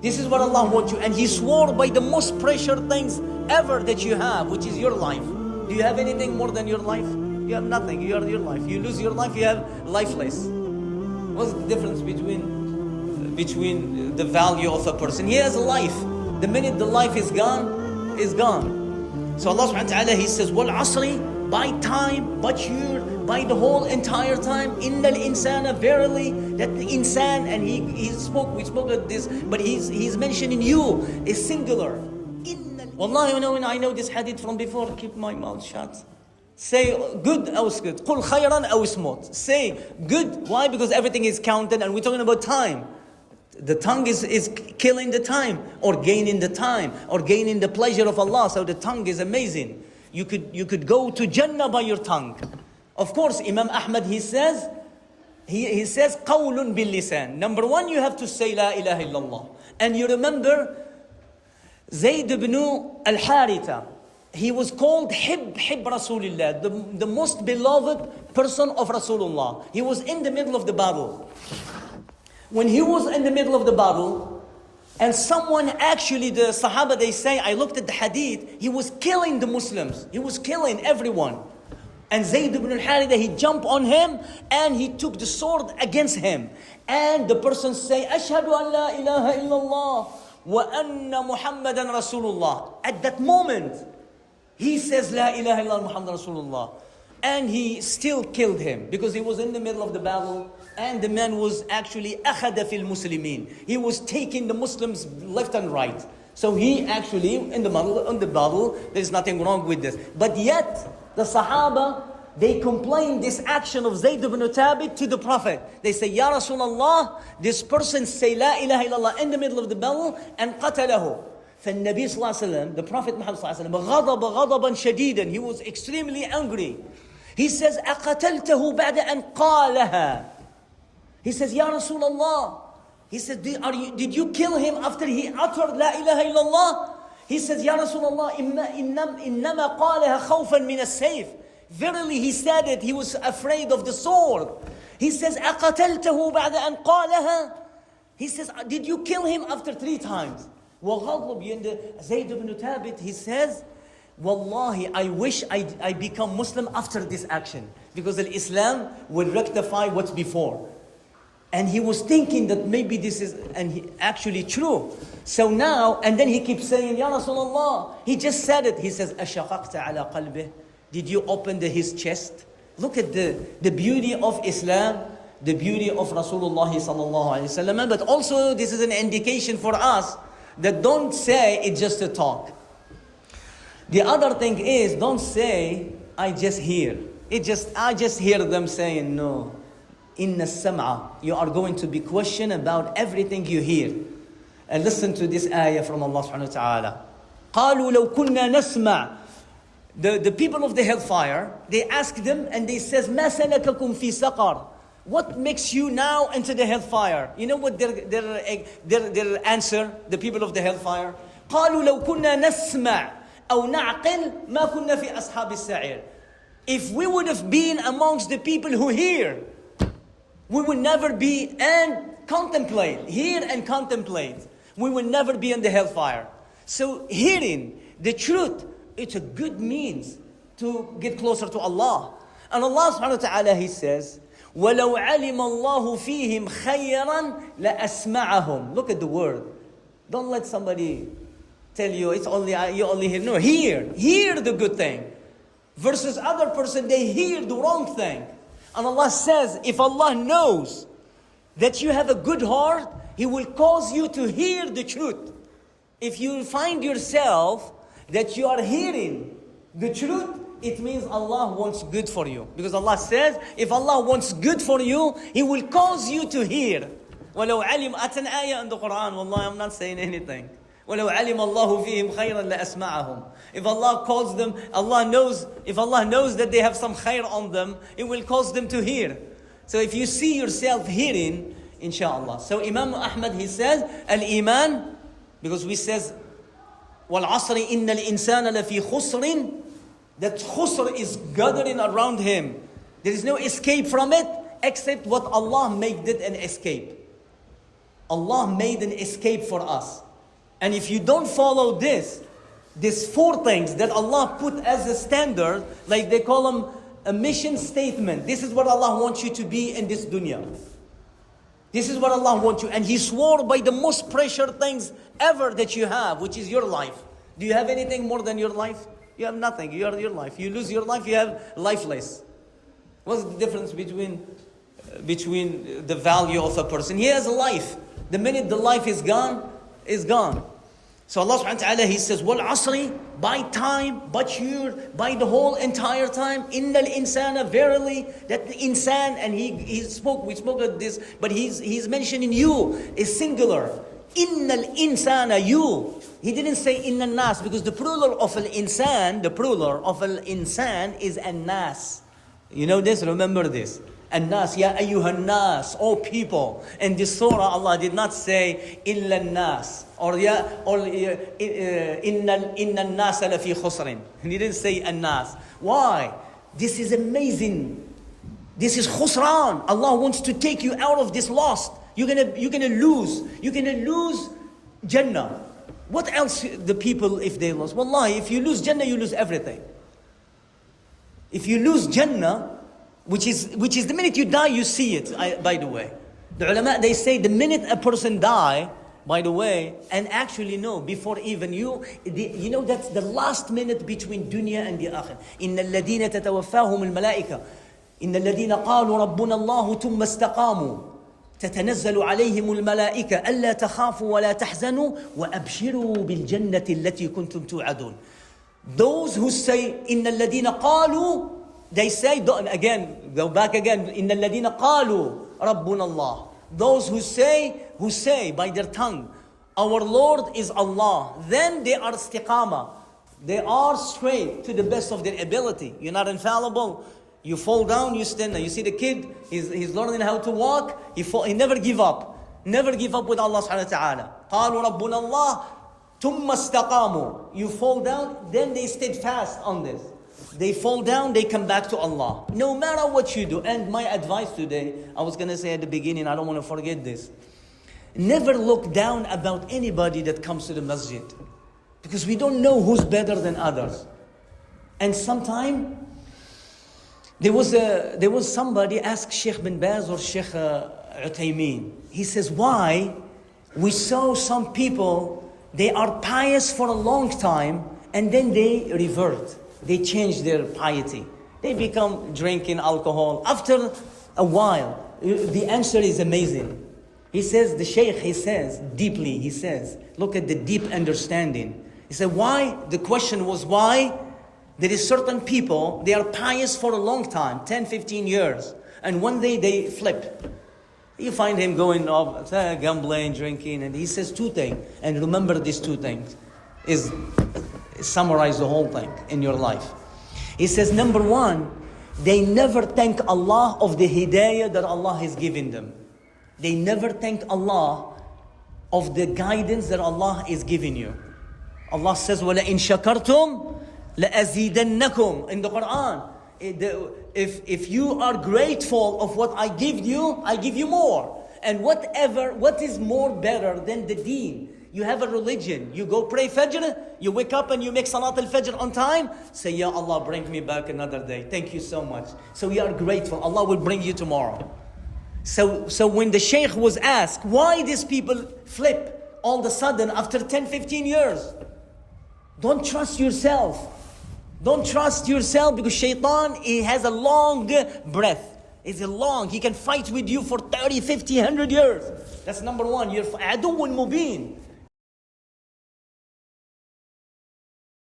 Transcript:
This is what Allah wants you. And He swore by the most precious things ever that you have, which is your life. Do you have anything more than your life? You have nothing. You are your life. You lose your life, you have lifeless. What's the difference between the value of a person? He has a life. The minute the life is gone, is gone. So Allah subhanahu wa ta'ala, He says, Wal asri, by time, but year, by the whole entire time, innal insana, verily, that the insan, and we spoke of this, but he's mentioning you, is singular. Wallahi, I know this hadith from before, keep my mouth shut. Say good or good. قُلْ خَيْرًا أَوْ اسْمُتْ. Say good. Why? Because everything is counted and we're talking about time. The tongue is killing the time or gaining the time or gaining the pleasure of Allah. So the tongue is amazing. You could go to Jannah by your tongue. Of course, Imam Ahmad, he says قَوْلٌ بِاللِّسَانِ. Number one, you have to say La ilaha illallah. And you remember Zayd ibn al-Haritha. He was called Hib Rasulullah, the most beloved person of Rasulullah. He was in the middle of the battle. When he was in the middle of the battle, and someone actually, the Sahaba, they say, I looked at the hadith, he was killing the Muslims. He was killing everyone. And Zayd ibn al-Haritha, he jumped on him and he took the sword against him. And the person say, Ashhadu an la ilaha illallah wa anna Muhammadan Rasulullah. At that moment, he says, La ilaha illallah Muhammad Rasulullah. And he still killed him because he was in the middle of the battle. And the man was actually akhada fil muslimin. He was taking the Muslims left and right. So he actually, in the battle, there's nothing wrong with this. But yet, the Sahaba, they complained this action of Zayd ibn Thabit to the Prophet. They say, Ya Rasulullah, this person say La ilaha illallah in the middle of the battle and qatalahu. فالنبي صلى الله عليه وسلم, the Prophet Muhammad صلى الله عليه وسلم, غضب غضبا شديدا. He was extremely angry. He says, أقتلته بعد أن قالها. He says, Ya Rasulullah. He said, did you kill him after he uttered La ilaha illallah? He says, Ya Rasulullah, إنما قالها خوفا من السيف. Verily he said it, he was afraid of the sword. He says, أقتلته بعد أن قالها. He says, did you kill him after 3 times? Zayd ibn Thabit, he says, Wallahi, I wish I become Muslim after this action. Because Islam will rectify what's before. And he was thinking that maybe this is actually true. So now, and then he keeps saying, Ya Rasulullah. He just said it. He says, أَشَقَقْتَ عَلَى قَلْبِهِ. Did you open his chest? Look at the beauty of Islam, the beauty of Rasulullah sallallahu alayhi wa sallam. But also, this is an indication for us that don't say it's just a talk. The other thing is, don't say, I just hear. I just hear them saying, no. Inna sam'a. You are going to be questioned about everything you hear. And listen to this ayah from Allah subhanahu wa ta'ala. قَالُوا لَوْ كُنَّا نَسْمَعْ. The people of the hellfire, they ask them and they says, مَا سَلَكَكُمْ فِي سَقَرٍ. What makes you now into the hellfire? You know what their answer, the people of the hellfire? قَالُوا لَوْ كُنَّا نَسْمَعْ أَوْ نَعْقِلْ مَا كُنَّا فِي أَصْحَابِ السَّعِيرِ. If we would have been amongst the people who hear, we would never be and contemplate. Hear and contemplate. We will never be in the hellfire. So hearing the truth, it's a good means to get closer to Allah. And Allah subhanahu wa ta'ala, He says, وَلَوْ عَلِمَ اللَّهُ فِيهِمْ خَيْرًا لَأَسْمَعَهُم. Look at the word. Don't let somebody tell you it's only you only hear. No, hear the good thing. Versus other person, they hear the wrong thing. And Allah says, if Allah knows that you have a good heart, He will cause you to hear the truth. If you find yourself that you are hearing the truth, it means Allah wants good for you. Because Allah says, if Allah wants good for you, He will cause you to hear. وَلَوْ عَلِمَ. That's an ayah in the Quran. Wallahi, I'm not saying anything. وَلَوْ عَلِمَ اللَّهُ فِيهِمْ خَيْرًا لَأَسْمَعَهُم. If Allah calls them, if Allah knows that they have some khair on them, it will cause them to hear. So if you see yourself hearing, inshallah. So Imam Ahmad, he says, Al-Iman, because we says, وَالْعَصْرِ إِنَّ الْإِنسَانَ لَفِي خُسْرٍ. That khusr is gathering around him. There is no escape from it, except what Allah made it an escape. Allah made an escape for us. And if you don't follow these 4 things that Allah put as a standard, like they call them a mission statement. This is what Allah wants you to be in this dunya. This is what Allah wants you. And He swore by the most precious things ever that you have, which is your life. Do you have anything more than your life? You have nothing. You are your life. You lose your life, you have lifeless. What's the difference between the value of a person? He has a life. The minute the life is gone, is gone. So Allah subhanahu wa ta'ala, He says, Wal asri, by time, but year, by the whole entire time, innal insana, verily, that the insan, and we spoke of this, but he's mentioning you, is singular. Innal insana, you. He didn't say inna nas, because the plural of al insan is an nas. You know this? Remember this. An-nas, ya ayyuhan nas, all people. In this surah, Allah did not say illa nas or inna an-nas lafi khusrin. He didn't say an-nas. Why? This is amazing. This is khusran. Allah wants to take you out of this lost. You're gonna lose. You're gonna lose Jannah. What else the people if they lose? Wallahi, if you lose Jannah, you lose everything. If you lose Jannah, which is the minute you die, you see it, by the way. The ulama, they say the minute a person die, by the way, and actually no, before even you know that's the last minute between dunya and the akhir. إِنَّ الَّذِينَ تَتَوَفَّاهُمُ الْمَلَائِكَةُ إِنَّ الَّذِينَ قَالُوا رَبُّنَا اللَّهُ ثُمَّ اسْتَقَامُوا تتنزل عليهم الملائكة ألا تخافوا ولا تحزنوا وأبشروا بالجنة التي كنتم توعدون. Those who say إن الذين قالوا, they say again, go back again, إن الذين قالوا ربنا الله. Those who say by their tongue, our Lord is Allah, then they are istiqama. They are straight to the best of their ability. You're not infallible. You fall down, you stand. You see the kid, he's learning how to walk. He never give up. Never give up with Allah subhanahu wa ta'ala. قالوا ربنا الله ثم استقاموا. You fall down, then they stayed fast on this. They fall down, they come back to Allah. No matter what you do. And my advice today, I was going to say at the beginning, I don't want to forget this. Never look down about anybody that comes to the masjid. Because we don't know who's better than others. And sometimes, there was somebody asked Sheikh bin Baz or Sheikh Uthaymeen. He says, why we saw some people, they are pious for a long time, and then they revert. They change their piety. They become drinking alcohol. After a while, the answer is amazing. He says, the Shaykh, he says, look at the deep understanding. He said, why? The question was why? There is certain people, they are pious for a long time, 10, 15 years. And one day they flip. You find him going off, gambling, drinking, and he says 2 things. And remember these 2 things. Summarize the whole thing in your life. He says, number 1, they never thank Allah of the hidayah that Allah has given them. They never thank Allah of the guidance that Allah is giving you. Allah says, وَلَئِن شَكَرْتُمْ لَأَزِيدَنَّكُمْ in the Quran. If you are grateful of what I give you, I give you more. And what is more better than the deen? You have a religion. You go pray Fajr, you wake up and you make Salat al-Fajr on time. Say, Ya Allah, bring me back another day. Thank you so much. So we are grateful. Allah will bring you tomorrow. So when the Shaykh was asked, why these people flip all of a sudden after 10, 15 years? Don't trust yourself. Don't trust yourself because Shaitan, he has a long breath. He can fight with you for 30, 50, 100 years. That's number 1. You're aduwwun mubin.